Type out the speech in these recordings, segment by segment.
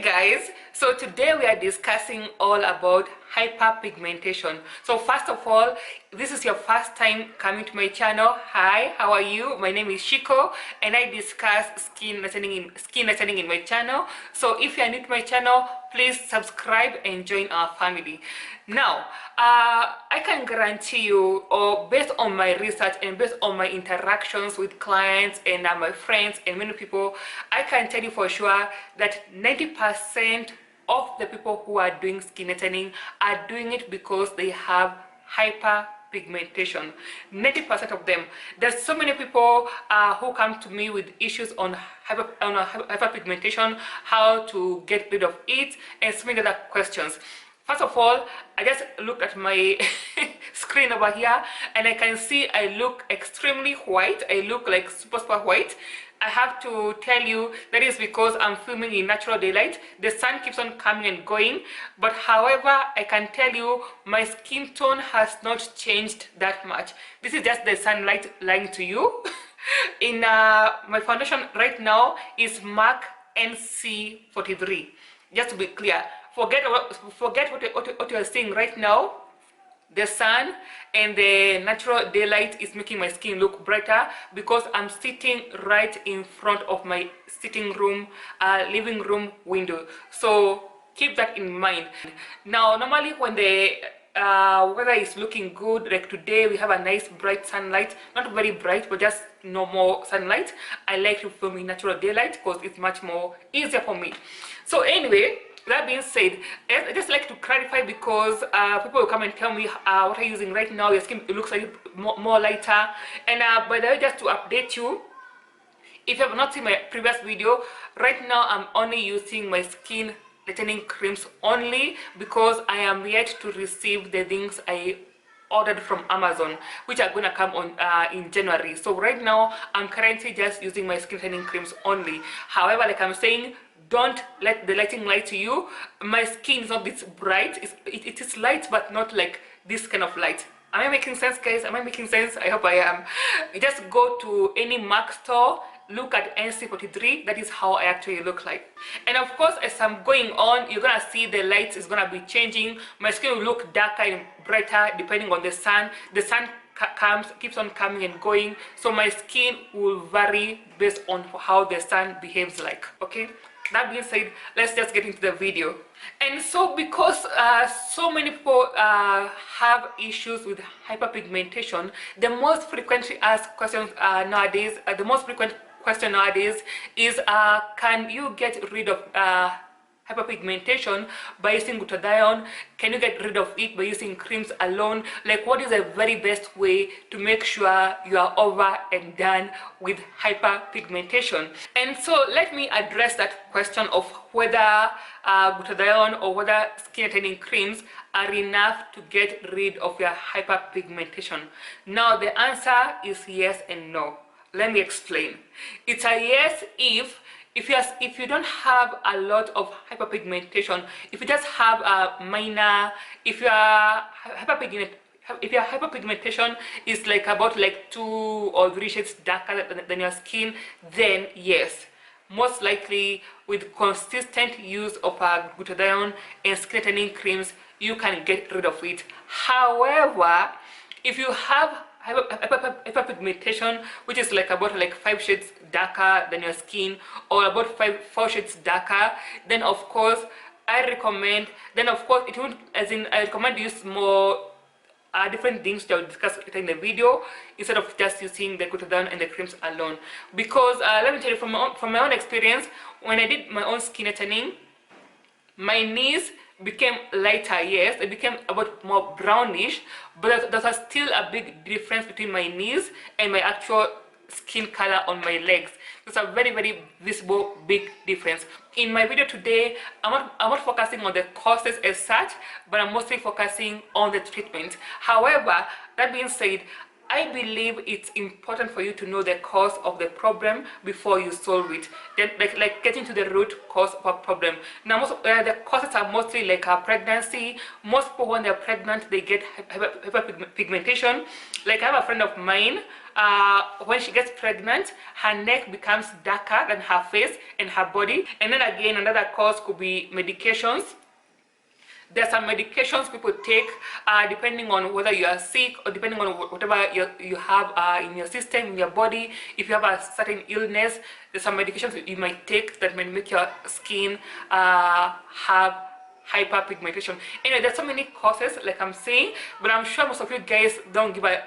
Hey guys, so today we are discussing all about hyperpigmentation. So first of all, this is your first time coming to my channel. Hi, how are you? My name is Shiko and I discuss skin lightening in my channel. So if you are new to my channel, please subscribe and join our family. Now I can guarantee you, or based on my research and based on my interactions with clients and my friends and many people, I can tell you for sure that 90% of the people who are doing skin lightening are doing it because they have hyperpigmentation. 90% of them. There's so many people who come to me with issues on hyperpigmentation, how to get rid of it, and so many other questions. First of all, I just looked at my screen over here and I can see I look extremely white. I look like super white. I have to tell you that is because I'm filming in natural daylight. The sun keeps on coming and going, but however, I can tell you my skin tone has not changed that much. This is just the sunlight lying to you. In my foundation right now is MAC NC43. Just to be clear, forget what you're seeing right now. The sun and the natural daylight is making my skin look brighter because I'm sitting right in front of my sitting room, living room window. So keep that in mind. Now, normally when the weather is looking good, like today we have a nice bright sunlight, not very bright but just normal sunlight. I like to film in natural daylight because it's much more easier for me. So anyway, that being said, I just like to clarify because people will come and tell me what I'm using right now. Your skin, it looks like more lighter. And by the way, just to update you, if you have not seen my previous video, right now I'm only using my skin lightening creams only because I am yet to receive the things I ordered from Amazon, which are gonna come on in January. So right now I'm currently just using my skin lightening creams only. However, like I'm saying, don't let the lighting lie to you. My skin is not this bright. It is light, but not like this kind of light. Am I making sense, guys? Am I making sense? I hope I am. Just go to any MAC store, look at NC43. That is how I actually look like. And of course, as I'm going on, you're gonna see the light is gonna be changing. My skin will look darker and brighter depending on the sun. The sun keeps on coming and going, so my skin will vary based on how the sun behaves like. Okay, that being said, let's just get into the video. And so because so many people have issues with hyperpigmentation, the most frequently asked questions nowadays, question nowadays is can you get rid of hyperpigmentation by using glutathione? Can you get rid of it by using creams alone? Like, what is the very best way to make sure you are over and done with hyperpigmentation? And so let me address that question of whether glutathione or whether skin lightening creams are enough to get rid of your hyperpigmentation. Now the answer is yes and no. Let me explain. It's a yes if you don't have a lot of hyperpigmentation, if you just have a minor, if your hyperpigmentation is like about like 2 or 3 shades darker than your skin, then yes, most likely with consistent use of glutathione and skin lightening creams, you can get rid of it. However, if you have hyperpigmentation which is like about like 5 shades darker than your skin, or about 4 shades darker, then of course I recommend, it won't, as in I recommend use more different things that I'll discuss later in the video instead of just using the glutathione and the creams alone. Because let me tell you from my own experience, when I did my own skin lightening, my knees became lighter. Yes, it became about more brownish, but there's still a big difference between my knees and my actual skin color on my legs. There's a very visible big difference. In my video today, I'm not focusing on the causes as such, but I'm mostly focusing on the treatment. However, that being said, I believe it's important for you to know the cause of the problem before you solve it. Then, like getting to the root cause of a problem. Now, most the causes are mostly like a pregnancy. Most people, when they're pregnant, they get hyperpigmentation. Like I have a friend of mine. when she gets pregnant, her neck becomes darker than her face and her body. And then again, another cause could be medications. There are some medications people take depending on whether you are sick or depending on whatever you have in your system, in your body. If you have a certain illness, there's some medications that you might take that might make your skin have hyperpigmentation. Anyway, there's so many causes, like I'm saying, but I'm sure most of you guys don't give a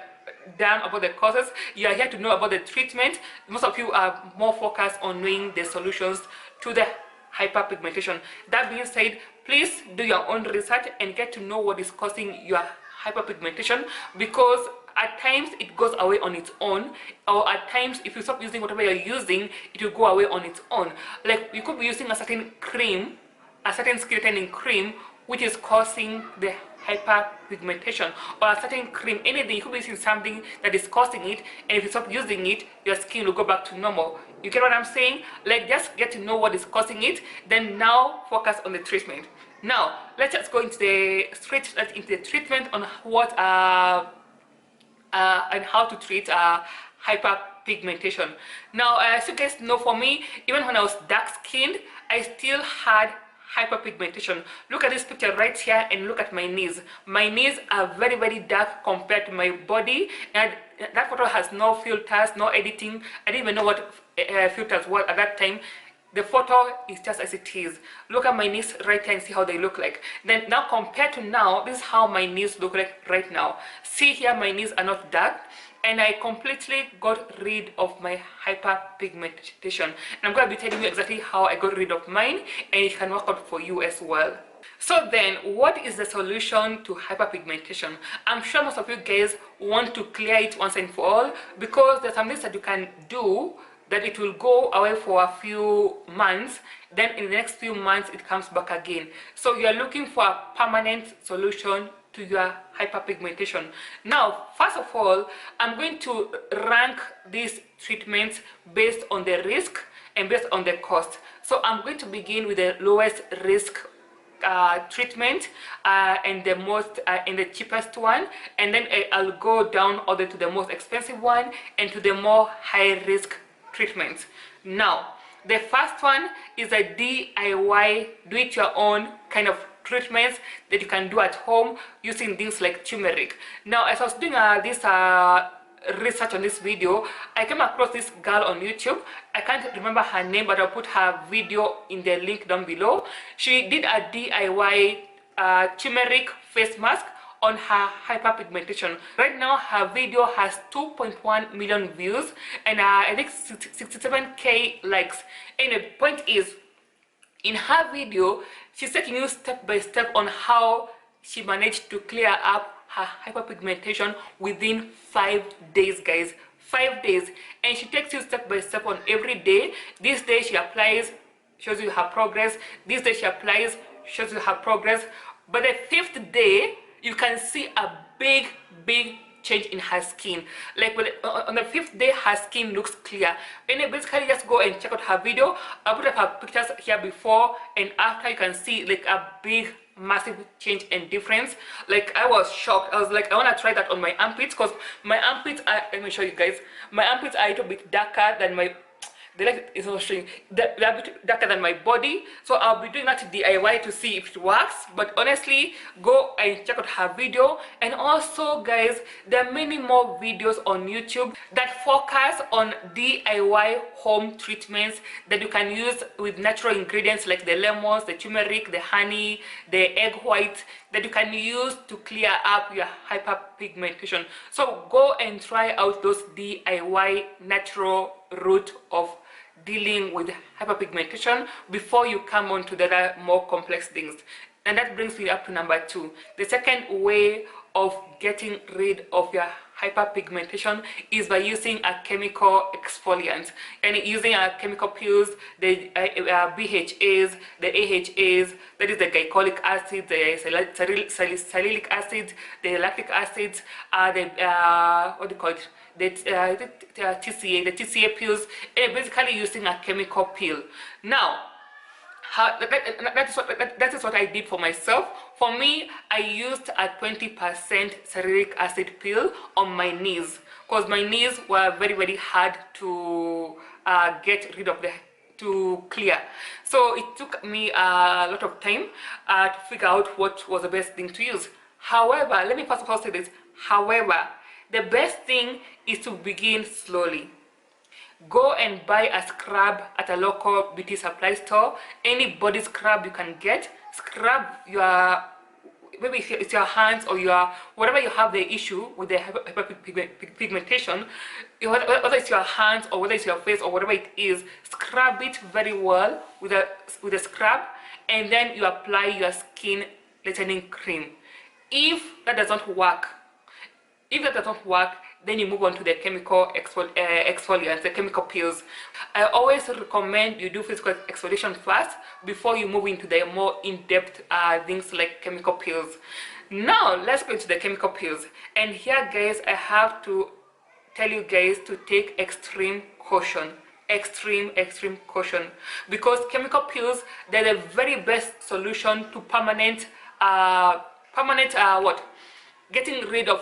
damn about the causes. You are here to know about the treatment. Most of you are more focused on knowing the solutions to the hyperpigmentation. That being said, please do your own research and get to know what is causing your hyperpigmentation, because at times it goes away on its own, or at times if you stop using whatever you're using, it will go away on its own. Like you could be using a certain cream, a certain skin tightening cream, which is causing the hyperpigmentation, or a certain cream, anything. You could be using something that is causing it, and if you stop using it, your skin will go back to normal. You get what I'm saying? Like, just get to know what is causing it, then now focus on the treatment. Now let's just go into the treatment on what and how to treat hyperpigmentation. Now, as you guys know, for me, even when I was dark skinned, I still had hyperpigmentation. Look at this picture right here and look at my knees. My knees are very, very dark compared to my body, and that photo has no filters, no editing. I didn't even know what filters were at that time. The photo is just as it is. Look at my knees right here and see how they look like. Then now compared to now, this is how my knees look like right now. See here, my knees are not dark, and I completely got rid of my hyperpigmentation. And I'm going to be telling you exactly how I got rid of mine, and it can work out for you as well. So then, what is the solution to hyperpigmentation? I'm sure most of you guys want to clear it once and for all, because there's some things that you can do that it will go away for a few months, then in the next few months it comes back again. So you are looking for a permanent solution to your hyperpigmentation. Now, first of all, I'm going to rank these treatments based on the risk and based on the cost. So I'm going to begin with the lowest risk treatment and the most and the cheapest one, and then I'll go down all the way to the most expensive one and to the more high risk treatments. Now, the first one is a DIY, do it your own kind of treatments that you can do at home using things like turmeric. Now, as I was doing this research on this video, I came across this girl on YouTube. I can't remember her name, but I'll put her video in the link down below. She did a DIY turmeric face mask on her hyperpigmentation. Right now her video has 2.1 million views and I think 67k likes. And the point is, in her video she's taking you step by step on how she managed to clear up her hyperpigmentation within 5 days, guys. 5 days. And she takes you step by step on every day. This day she applies, shows you her progress. This day she applies, shows you her progress. But the 5th day you can see a big change in her skin. Like on the 5th day her skin looks clear. And you basically just go and check out her video. I'll put up her pictures here before and after. You can see like a big massive change and difference. Like I was shocked. I was like, I want to try that on my armpits, because my armpits are, let me show you guys, my armpits are a little bit darker than my, the light is not showing, they're a bit darker than my body. So I'll be doing that DIY to see if it works. But honestly, go and check out her video. And also guys, there are many more videos on YouTube that focus on DIY home treatments that you can use with natural ingredients like the lemons, the turmeric, the honey, the egg white, that you can use to clear up your hyperpigmentation. So go and try out those DIY natural route of dealing with hyperpigmentation before you come on to the other more complex things. And that brings me up to number 2. The second way of getting rid of your hyperpigmentation is by using a chemical exfoliant, and using chemical peels, the BHAs, the AHAs, that is the glycolic acid, the salicylic acid, the lactic acids, what do you call it, the TCA peels, and basically using a chemical peel. Now, That is what I did for myself. For me, I used a 20% cerulic acid pill on my knees because my knees were very hard to get rid of to clear. So it took me a lot of time to figure out what was the best thing to use. However, let me first of all say this. However, the best thing is to begin slowly. Go and buy a scrub at a local beauty supply store. Any body scrub you can get. Scrub your, maybe it's your hands or your, whatever you have the issue with the hyperpigmentation, whether it's your hands or whether it's your face or whatever it is, scrub it very well with a scrub, and then you apply your skin lightening cream. If that does not work, then you move on to the chemical exfoliants, the chemical peels. I always recommend you do physical exfoliation first before you move into the more in-depth things like chemical peels. Now let's go into the chemical peels. And here, guys, I have to tell you guys to take extreme caution. Extreme caution, because chemical peels, they're the very best solution to getting rid of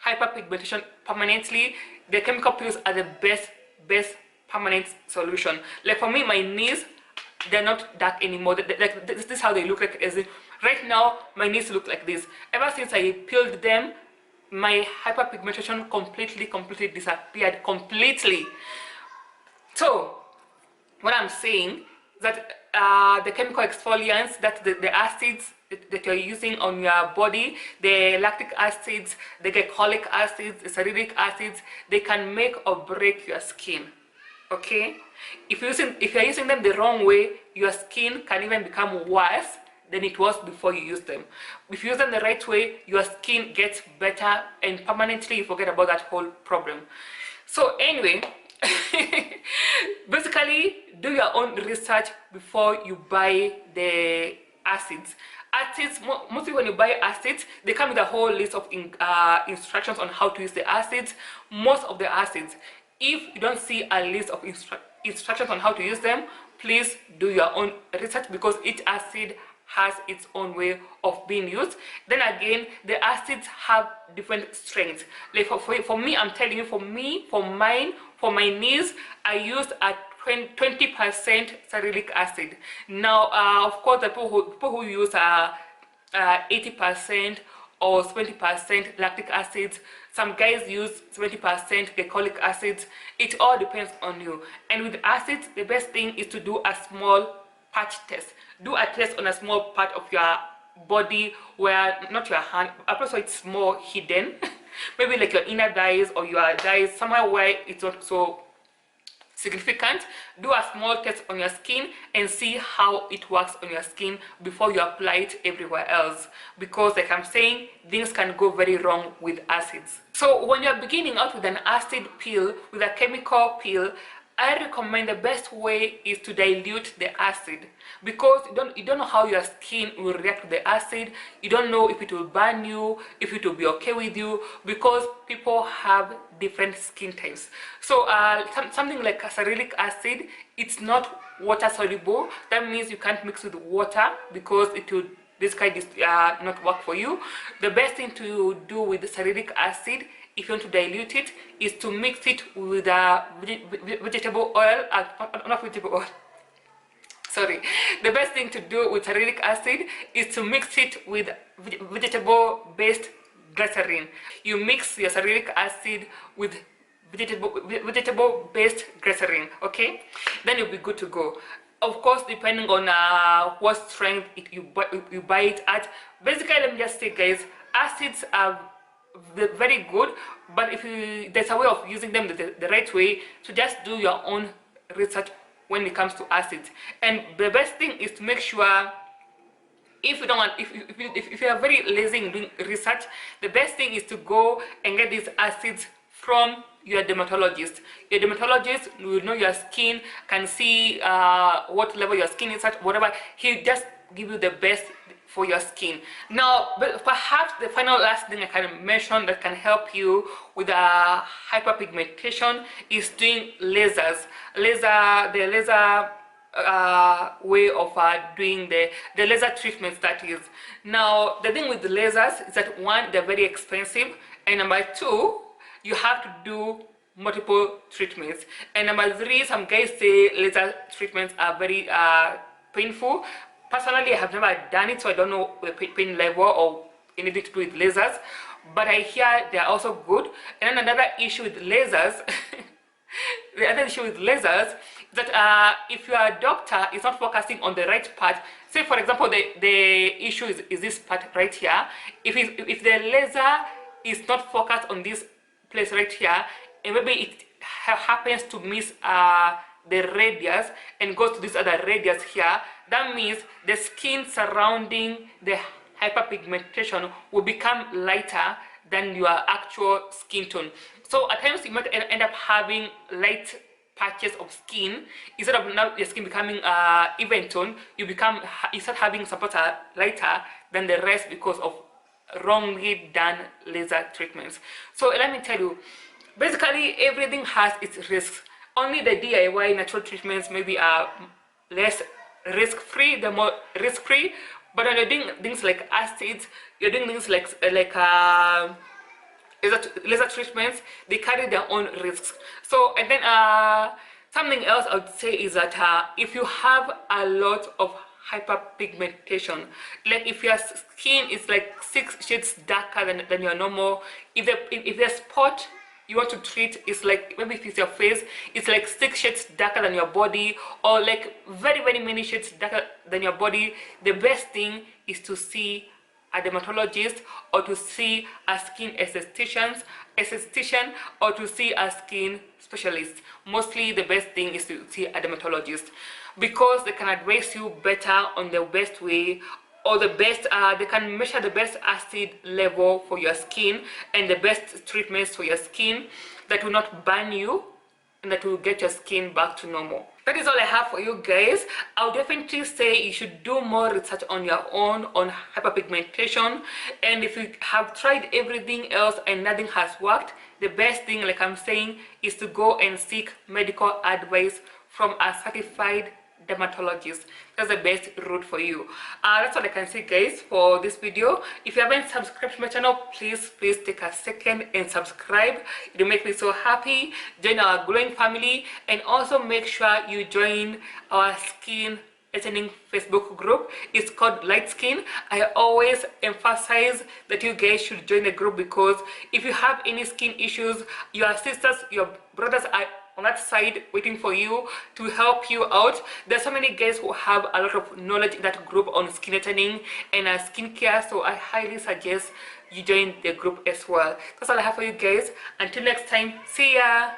hyperpigmentation permanently. The chemical peels are the best permanent solution. Like for me, my knees, they're not dark anymore. Like this is how they look like. Right now, my knees look like this. Ever since I peeled them, my hyperpigmentation completely disappeared completely. So what I'm saying is that the chemical exfoliants, that's the acids that you're using on your body, the lactic acids, the glycolic acids, the cerulic acids, they can make or break your skin. Okay, if you're using them the wrong way, your skin can even become worse than it was before you use them. If you use them the right way, your skin gets better and permanently you forget about that whole problem. So anyway, basically do your own research before you buy the acids. Mostly when you buy acids, they come with a whole list of instructions on how to use the acids. Most of the acids, if you don't see a list of instructions on how to use them, please do your own research, because each acid has its own way of being used. Then again, the acids have different strengths. Like for me, I'm telling you, for my knees, I used a 20% cerulic acid. Now, of course, the people who use 80% or 20% lactic acids, some guys use 20% glycolic acids. It all depends on you. And with acids, the best thing is to do a small patch test. Do a test on a small part of your body where, not your hand, also it's more hidden. Maybe like your inner thighs or your thighs, somewhere where it's not so significant. Do a small test on your skin and see how it works on your skin before you apply it everywhere else, because like I'm saying, things can go very wrong with acids. So when you're beginning out with an acid peel, with a chemical peel, I recommend the best way is to dilute the acid, because you don't know how your skin will react to the acid. You don't know if it will burn you, if it will be okay with you, because people have different skin types. So something like cerulic acid, it's not water soluble. That means you can't mix with water, because it will basically not work for you. The best thing to do with the cerulic acid, if you want to dilute it, is to mix it with vegetable oil, not vegetable oil. Sorry. The best thing to do with cerulic acid is to mix it with vegetable-based glycerin. You mix your cerulic acid with vegetable-based glycerin, okay? Then you'll be good to go. Of course, depending on what strength you buy it at. Basically, let me just say, guys, acids are very good, but if there's a way of using them the right way, so just do your own research when it comes to acids. And the best thing is to make sure, if you don't want, if you are very lazy in doing research, the best thing is to go and get these acids from your dermatologist. Your dermatologist will know your skin, can see what level your skin is at, whatever. He'll just give you the best for your skin. Now, but perhaps the final last thing I can mention that can help you with hyperpigmentation is doing lasers. The laser way of doing the laser treatments, that is. Now the thing with the lasers is that, one, they're very expensive, and number two, you have to do multiple treatments, and number three, some guys say laser treatments are very painful. Personally, I have never done it, so I don't know the pain level or anything to do with lasers, but I hear they are also good. And then another issue with lasers the other issue with lasers is that if your doctor is not focusing on the right part, say for example the issue is this part right here. If the laser is not focused on this place right here, and maybe it happens to miss the radius and goes to this other radius here, that means the skin surrounding the hyperpigmentation will become lighter than your actual skin tone. So at times you might end up having light patches of skin. Instead of now your skin becoming even tone, you start having some parts are lighter than the rest because of wrongly done laser treatments. So let me tell you, basically everything has its risks. Only the DIY natural treatments maybe are less risk-free, the more risk-free. But when you're doing things like acids, you're doing things like laser treatments, they carry their own risks. So, and then something else I would say is that if you have a lot of hyperpigmentation, like if your skin is like 6 shades darker than your normal, if the spot you want to treat is like, maybe if it's your face, it's like 6 shades darker than your body, or like very many shades darker than your body, the best thing is to see a dermatologist or to see a skin esthetician or to see a skin specialist. Mostly the best thing is to see a dermatologist, because they can advise you better on the best way, or the best they can measure the best acid level for your skin and the best treatments for your skin that will not burn you and that will get your skin back to normal. That is all I have for you guys. I'll definitely say you should do more research on your own on hyperpigmentation, and if you have tried everything else and nothing has worked, the best thing, like I'm saying, is to go and seek medical advice from a certified dermatologist. That's the best route for you. That's all I can say, guys, for this video. If you haven't subscribed to my channel, please take a second and subscribe. It will make me so happy. Join our growing family, and also make sure you join our skin lightening Facebook group. It's called Light Skin. I always emphasize that you guys should join the group, because if you have any skin issues, your sisters, your brothers are on that side waiting for you to help you out. There's so many guys who have a lot of knowledge in that group on skin lightening and skincare, so I highly suggest you join the group as well. That's all I have for you guys. Until next time, see ya.